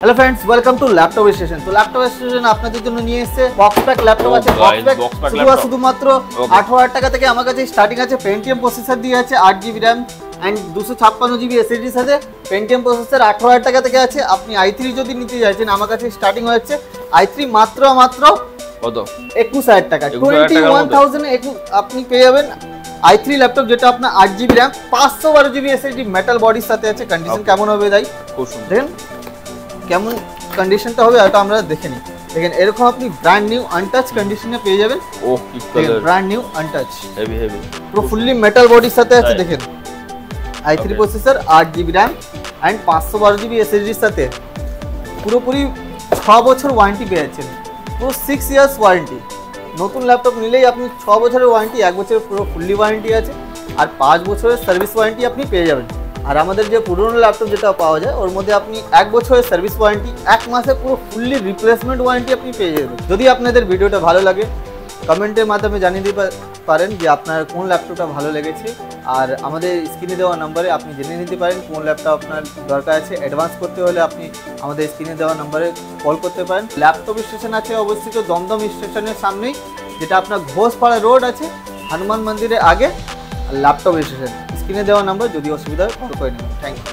Hello friends, welcome to laptop station. तो laptop station আপনাদের জন্য নিয়ে এসেছে বক্স প্যাক ল্যাপটপ আছে। বক্স প্যাক শুধুমাত্র 18000 টাকা থেকে আমার কাছে স্টার্টিং আছে। পেন্টিয়াম প্রসেসর দিয়ে আছে 8GB RAM and 256GB SSD সাথে পেন্টিয়াম প্রসেসর 18000 টাকা থেকে আছে। আপনি i3 যদি নিতে চাইছেন আমার কাছে স্টার্টিং হচ্ছে i3 মাত্র কত 21000 টাকা, 21000 এ আপনি পেয়ে যাবেন i3 ল্যাপটপ যেটা আপনার 8GB RAM 512GB SSD metal বডির সাথে আছে। কন্ডিশন কেমন হবে ভাই? খুব সুন্দর। দেখেন কেমন কন্ডিশনটা হবে এটা আমরা দেখে নিই। দেখেন এরকম আপনি ব্র্যান্ড নিউ আনটাচ কন্ডিশনে পেয়ে যাবেন। ও কি colour, brand new untouch, heavy পুরো ফুললি মেটাল বডির সাথে আছে। দেখেন i3 processor 8GB RAM and 512GB SSD এর সাথে পুরোপুরি 6 বছর ওয়ারেন্টি পেয়ে যাচ্ছেন, পুরো 6 ইয়ার্স ওয়ারেন্টি। নতুন ল্যাপটপ নিলেই আপনি 6 বছরের ওয়ারেন্টি, 1 বছরের পুরো ফুললি ওয়ারেন্টি আছে আর 5 বছরের সার্ভিস ওয়ারেন্টি আপনি পেয়ে যাবেন। আর আমাদের যে পুরনো ল্যাপটপ যেটা পাওয়া যায় ওর মধ্যে আপনি 1 বছরের সার্ভিস ওয়ারেন্টি, 1 মাসে পুরো ফুললি রিপ্লেসমেন্ট ওয়ারেন্টি আপনি পেয়ে যাবেন। যদি আপনাদের ভিডিওটা ভালো লাগে কমেন্টের মাধ্যমে জানিয়ে দিতে পারেন যে আপনার কোন ল্যাপটপটা ভালো লেগেছে। আর আমাদের স্ক্রিনে দেওয়া নম্বরে আপনি জেনে নিতে পারেন কোন ল্যাপটপ আপনার দরকার আছে। অ্যাডভান্স করতে হলে আপনি আমাদের স্ক্রিনে দেওয়া নম্বরে কল করতে পারেন। ল্যাপটপ স্টেশন আছে অবস্থিত দমদম স্টেশনের সামনেই, যেটা আপনার ঘোষপাড়া রোড আছে হনুমান মন্দিরের আগে। ল্যাপটপ স্টেশন স্ক্রিনে দেওয়া নাম্বার, যদি অসুবিধা হয় কল করে নেবেন। Thank you.